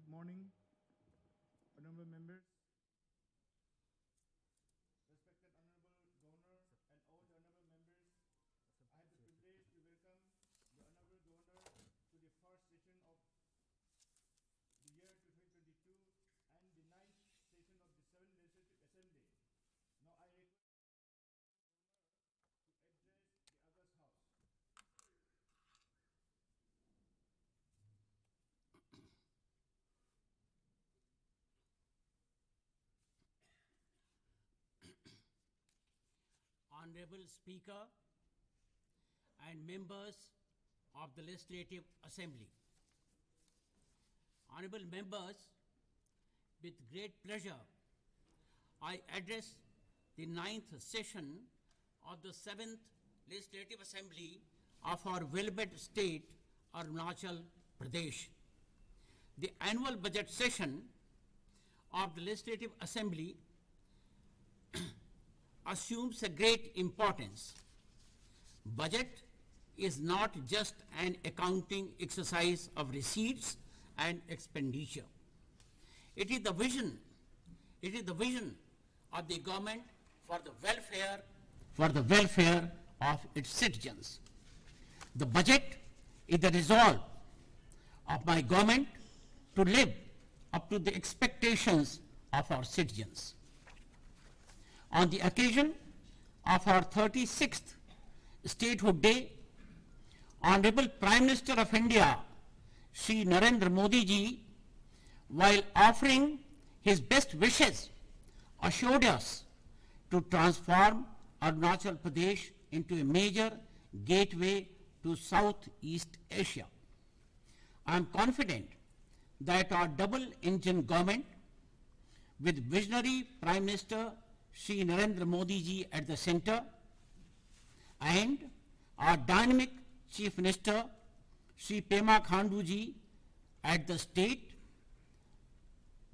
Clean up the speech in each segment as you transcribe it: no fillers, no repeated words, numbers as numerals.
morning, honorable members, respected honorable governor, and all the honorable members. I have the privilege to welcome the honorable governor to the first session of the year 2022 and the ninth session of the 7th Legislative Assembly. Now I request the governor to address the August House. Honorable Speaker and members of the Legislative Assembly. Honorable members, with great pleasure, I address the ninth session of the 7th Legislative Assembly of our well-beloved state, Arunachal Pradesh. The annual budget session of the Legislative Assembly assumes a great importance. Budget is not just an accounting exercise of receipts and expenditure. It is the vision of the government for the welfare of its citizens. The budget is the resolve of my government to live up to the expectations of our citizens. On the occasion of our 36th Statehood Day, Honorable Prime Minister of India, Shri Narendra Modi ji, while offering his best wishes, assured us to transform Arunachal Pradesh into a major gateway to Southeast Asia. I am confident that our double-engine government, with visionary Prime Minister Shri Narendra Modi ji at the center, and our dynamic Chief Minister Shri Pema Khandu ji at the state,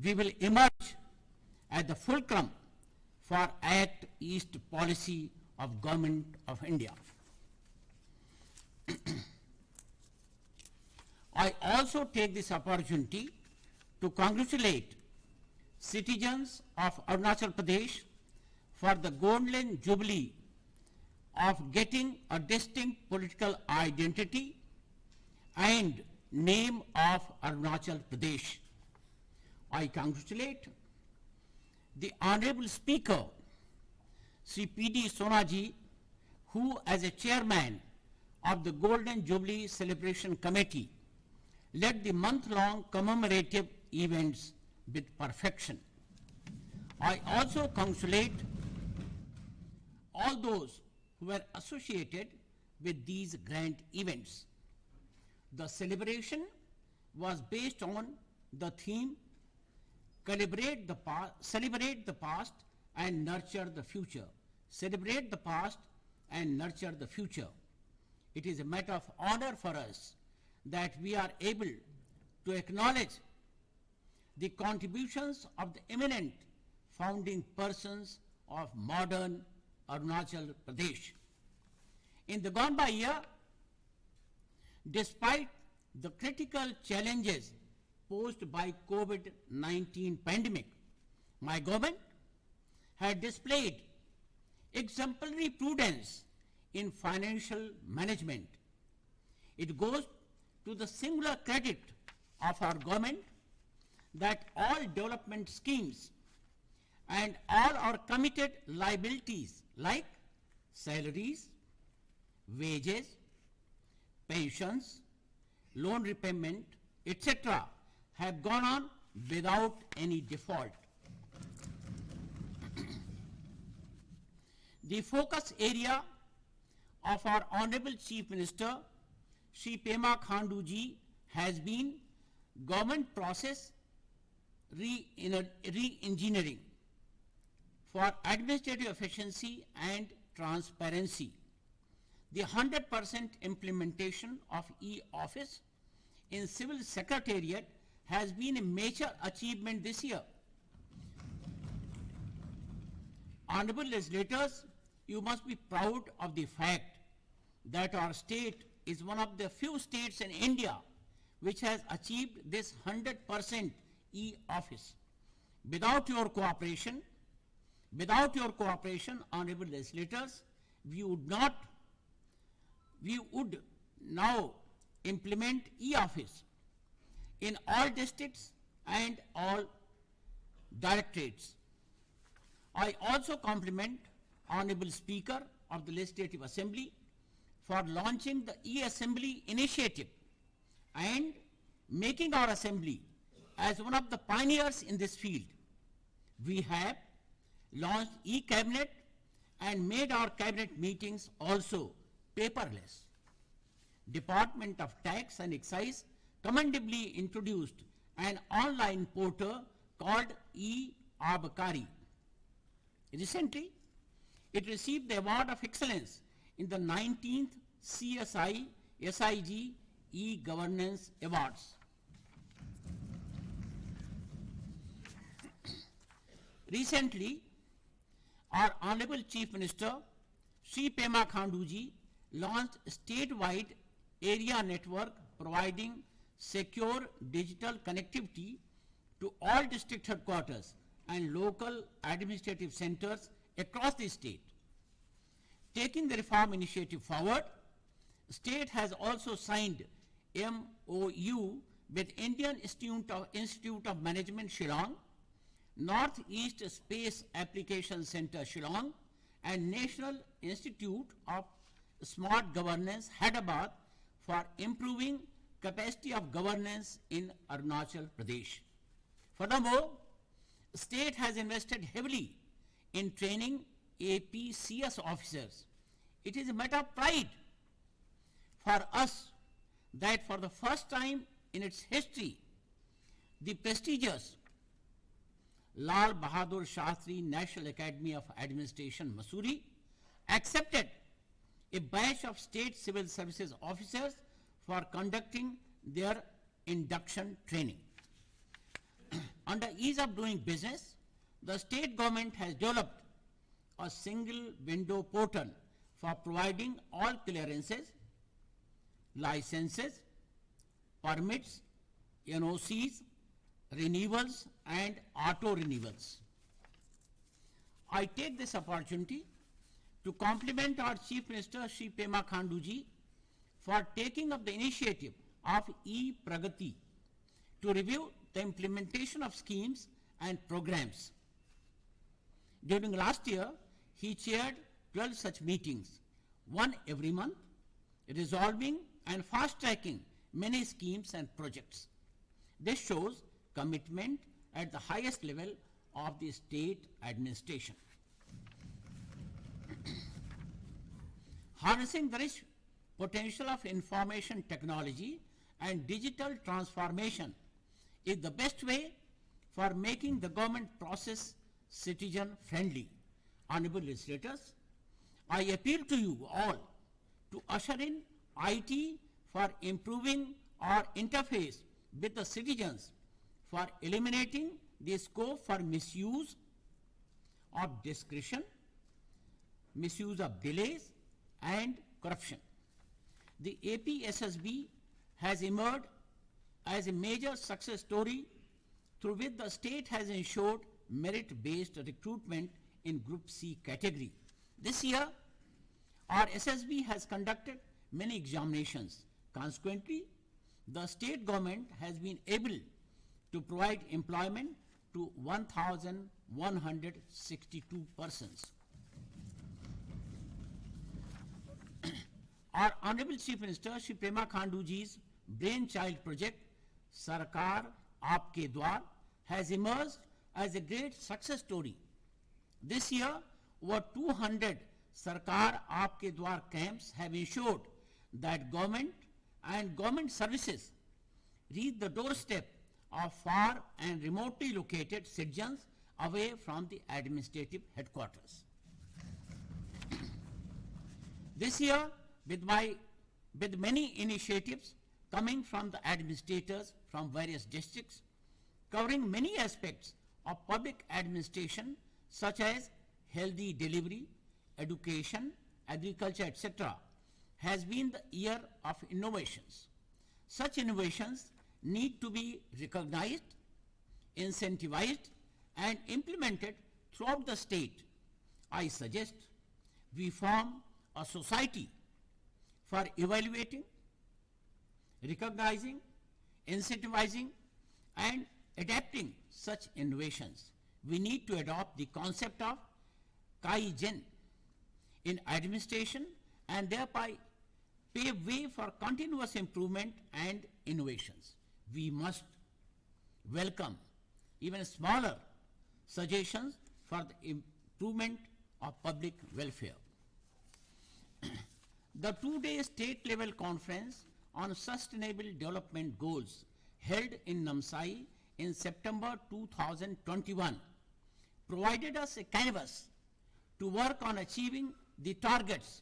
we will emerge as the fulcrum for Act East policy of Government of India. I also take this opportunity to congratulate citizens of Arunachal Pradesh for the golden jubilee of getting a distinct political identity and name of Arunachal Pradesh. I congratulate the Honorable Speaker, Sri P.D. Sonaji, who as a chairman of the Golden Jubilee Celebration Committee led the month-long commemorative events with perfection. I also congratulate all those who were associated with these grand events. The celebration was based on the theme celebrate the past and nurture the future. Celebrate the past and nurture the future. It is a matter of honor for us that we are able to acknowledge the contributions of the eminent founding persons of modern Arunachal Pradesh. In the gone by year, despite the critical challenges posed by COVID-19 pandemic, my government had displayed exemplary prudence in financial management. It goes to the singular credit of our government that all development schemes and all our committed liabilities like salaries, wages, pensions, loan repayment, etc. have gone on without any default. The focus area of our Honorable Chief Minister, Shri Pema Khandu ji, has been government process re-engineering for administrative efficiency and transparency. The 100% implementation of e-office in civil secretariat has been a major achievement this year. Honorable legislators, you must be proud of the fact that our state is one of the few states in India which has achieved this 100% e-office. Without your cooperation, honorable legislators, we would now implement e-office in all districts and all directorates. I also compliment Honorable Speaker of the Legislative Assembly for launching the e-assembly initiative and making our assembly as one of the pioneers in this field. We have launched e-cabinet and made our cabinet meetings also paperless. Department of Tax and Excise commendably introduced an online portal called e-Abkari. Recently, it received the Award of Excellence in the 19th CSI SIG e-Governance Awards. Recently, our Honorable Chief Minister, Shri Pema Khanduji, launched a statewide area network providing secure digital connectivity to all district headquarters and local administrative centers across the state. Taking the reform initiative forward, state has also signed MOU with Indian Institute of Management Shillong, Northeast Space Application Center Shillong, and National Institute of Smart Governance Hyderabad for improving capacity of governance in Arunachal Pradesh. Furthermore, state has invested heavily in training APCS officers. It is a matter of pride for us that for the first time in its history, the prestigious Lal Bahadur Shastri National Academy of Administration, Mussoorie, accepted a batch of state civil services officers for conducting their induction training. Under ease of doing business, the state government has developed a single window portal for providing all clearances, licenses, permits, NOCs, renewals and auto renewals. I take this opportunity to compliment our Chief Minister Shri Pema Khanduji for taking up the initiative of e-Pragati to review the implementation of schemes and programs. During last year, he chaired 12 such meetings, one every month, resolving and fast-tracking many schemes and projects. This shows commitment at the highest level of the state administration. Harnessing the rich potential of information technology and digital transformation is the best way for making the government process citizen-friendly. Honorable legislators, I appeal to you all to usher in IT for improving our interface with the citizens, for eliminating the scope for misuse of discretion, misuse of delays and corruption. The APSSB has emerged as a major success story through which the state has ensured merit-based recruitment in Group C category. This year, our SSB has conducted many examinations. Consequently, the state government has been able to provide employment to 1,162 persons. Our Honorable Chief Minister Shri Pema Khanduji's brainchild project, Sarkar Aapke Dwar, has emerged as a great success story. This year, over 200 Sarkar Aapke Dwar camps have ensured that government and government services reach the doorstep of far and remotely located citizens away from the administrative headquarters. This year, with many initiatives coming from the administrators from various districts, covering many aspects of public administration such as healthy delivery, education, agriculture, etc., has been the year of innovations. Such innovations need to be recognized, incentivized and implemented throughout the state, I suggest we form a society for evaluating, recognizing, incentivizing, and adapting such innovations. We need to adopt the concept of Kaizen in administration and thereby pave way for continuous improvement and innovations. We must welcome even smaller suggestions for the improvement of public welfare. The two-day state-level conference on Sustainable Development Goals held in Namsai in September 2021 provided us a canvas to work on achieving the targets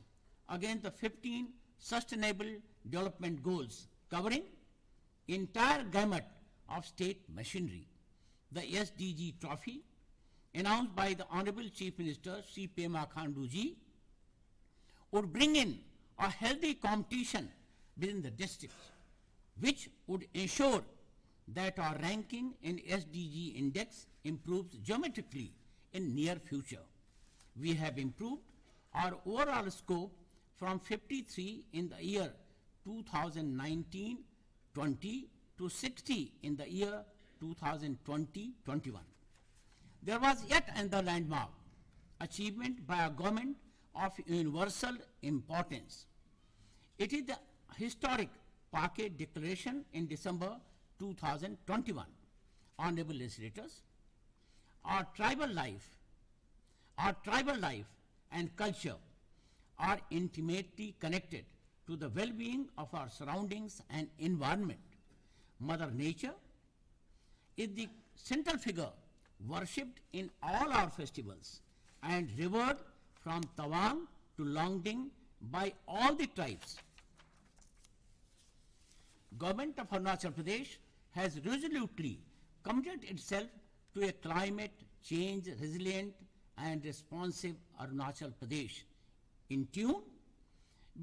against the 15 Sustainable Development Goals covering entire gamut of state machinery. The SDG trophy announced by the Honorable Chief Minister Sri Pema Khandu ji would bring in a healthy competition within the districts, which would ensure that our ranking in SDG index improves geometrically in near future. We have improved our overall scope from 53 in the year 2019-20 to 60 in the year 2020-21. There was yet another landmark achievement by a government of universal importance. It is the historic Packet Declaration in December 2021. Honorable legislators, our tribal life and culture are intimately connected to the well-being of our surroundings and environment. Mother Nature is the central figure worshipped in all our festivals and revered from Tawang to Longding by all the tribes. Government of Arunachal Pradesh has resolutely committed itself to a climate change resilient and responsive Arunachal Pradesh, in tune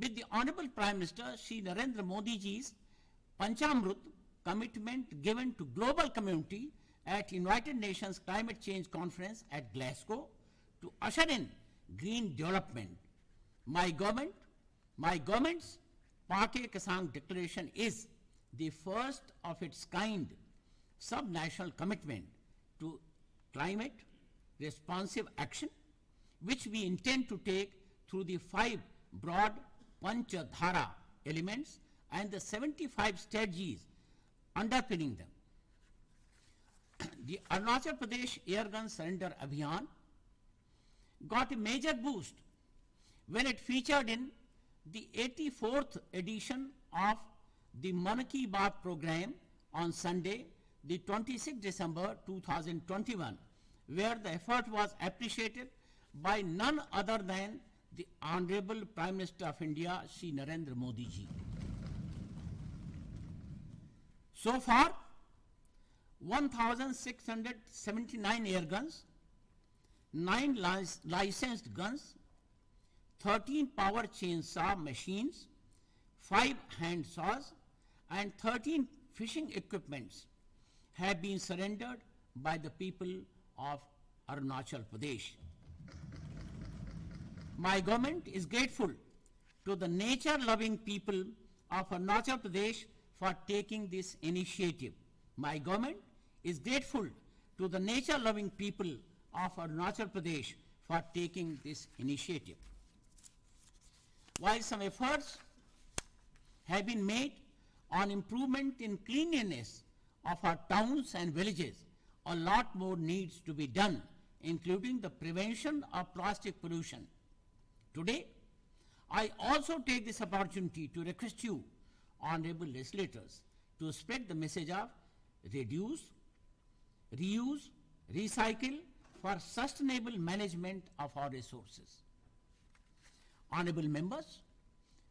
with the Honorable Prime Minister Shri Narendra Modi ji's Panchamrut commitment given to global community at United Nations Climate Change Conference at Glasgow to usher in green development. My government's Paake Kesang Declaration is the first of its kind subnational commitment to climate responsive action, which we intend to take through the 5 broad Panchadhara elements and the 75 strategies underpinning them. The Arunachal Pradesh Airgun Surrender Abhiyan got a major boost when it featured in the 84th edition of the Mann Ki Baat program on Sunday, the 26th December 2021, where the effort was appreciated by none other than the Honorable Prime Minister of India, Shri Narendra Modi ji. So far, 1,679 air guns, 9 licensed guns, 13 power chainsaw machines, 5 hand saws, and 13 fishing equipments have been surrendered by the people of Arunachal Pradesh. My government is grateful to the nature-loving people of Arunachal Pradesh for taking this initiative. My government is grateful to the nature-loving people of Arunachal Pradesh for taking this initiative. While some efforts have been made on improvement in cleanliness of our towns and villages, a lot more needs to be done, including the prevention of plastic pollution. Today, I also take this opportunity to request you, honorable legislators, to spread the message of reduce, reuse, recycle for sustainable management of our resources. Honorable members,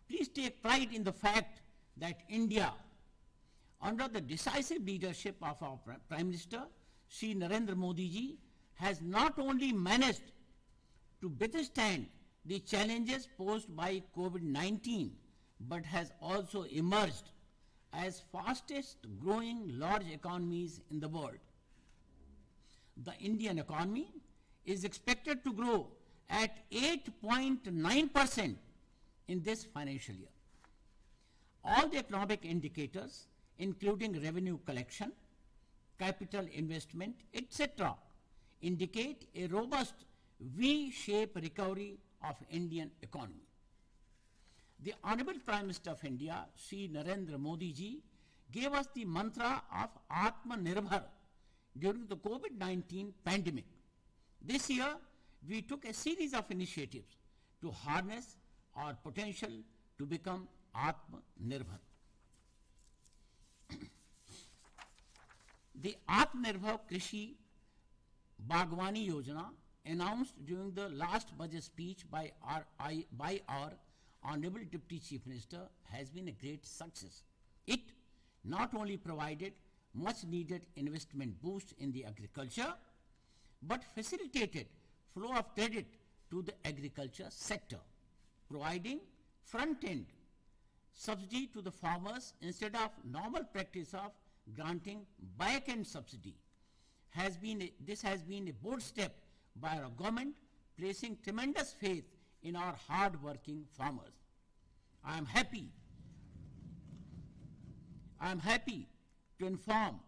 please take pride in the fact that India, under the decisive leadership of our Prime Minister, Shri Narendra Modi ji, has not only managed to withstand the challenges posed by COVID-19, but has also emerged as fastest growing large economies in the world. the Indian economy is expected to grow at 8.9% in this financial year. All the economic indicators, including revenue collection, capital investment, etc., indicate a robust V-shaped recovery of Indian economy. The Honorable Prime Minister of India, Shri Narendra Modi ji, gave us the mantra of Atmanirbhar during the COVID-19 pandemic. This year, we took a series of initiatives to harness our potential to become Atmanirbhar. The Atmanirbhar Krishi Bagwani Yojana, announced during the last budget speech by our Honorable Deputy Chief Minister, has been a great success. It not only provided much needed investment boost in the agriculture, but facilitated flow of credit to the agriculture sector, providing front-end subsidy to the farmers instead of normal practice of granting back-end subsidy. This has been a bold step by our government, placing tremendous faith in our hard-working farmers. I am happy to inform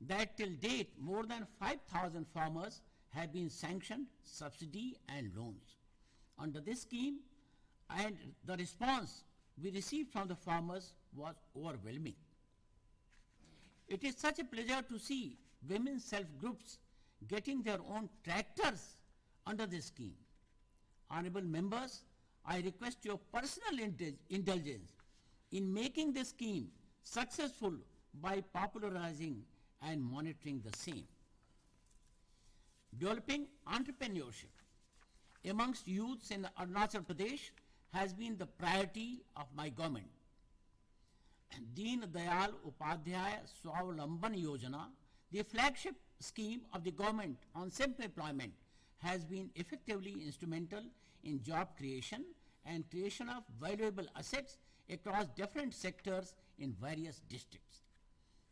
that till date more than 5,000 farmers have been sanctioned subsidy and loans under this scheme, and the response we received from the farmers was overwhelming. It is such a pleasure to see women self-groups getting their own tractors under this scheme. Honorable members, I request your personal indulgence in making this scheme successful by popularizing and monitoring the same. Developing entrepreneurship amongst youths in Arunachal Pradesh has been the priority of my government. Deen Dayal Upadhyaya Swavalamban Yojana, the flagship scheme of the government on self-employment, has been effectively instrumental in job creation and creation of valuable assets across different sectors in various districts.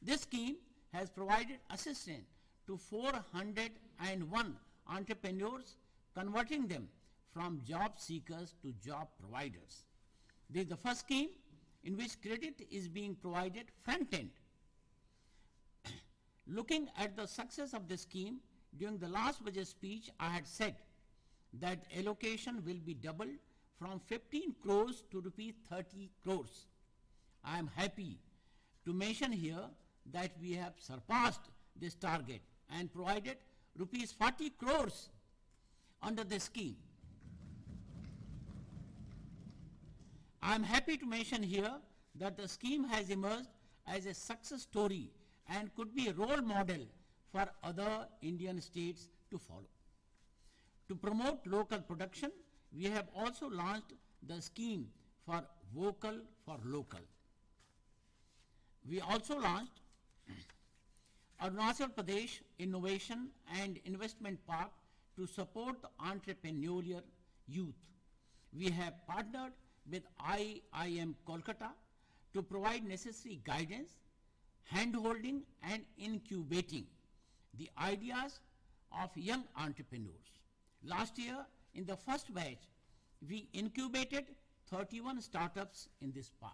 This scheme has provided assistance to 401 entrepreneurs, converting them from job seekers to job providers. This is the first scheme in which credit is being provided front-end. Looking at the success of this scheme, during the last budget speech, I had said that allocation will be doubled from 15 crores to rupees 30 crores. I am happy to mention here that we have surpassed this target and provided rupees 40 crores under the scheme. I am happy to mention here that the scheme has emerged as a success story and could be a role model for other Indian states to follow. To promote local production, we have also launched the scheme for Vocal for Local. We also launched Arunachal Pradesh Innovation and Investment Park to support the entrepreneurial youth. We have partnered with IIM Kolkata to provide necessary guidance, hand-holding and incubating the ideas of young entrepreneurs. Last year, in the first batch, we incubated 31 startups in this park.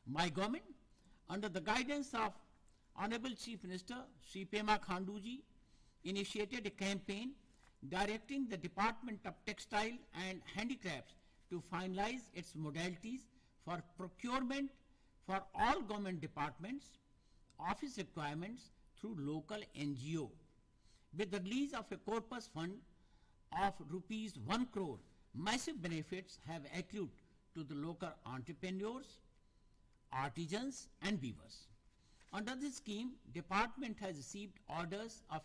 My government, under the guidance of Honorable Chief Minister Shri Pema Khanduji, initiated a campaign directing the Department of Textile and Handicrafts to finalize its modalities for procurement for all government departments, office requirements through local NGO. With the release of a corpus fund of rupees 1 crore, massive benefits have accrued to the local entrepreneurs, artisans and weavers. Under this scheme, department has received orders of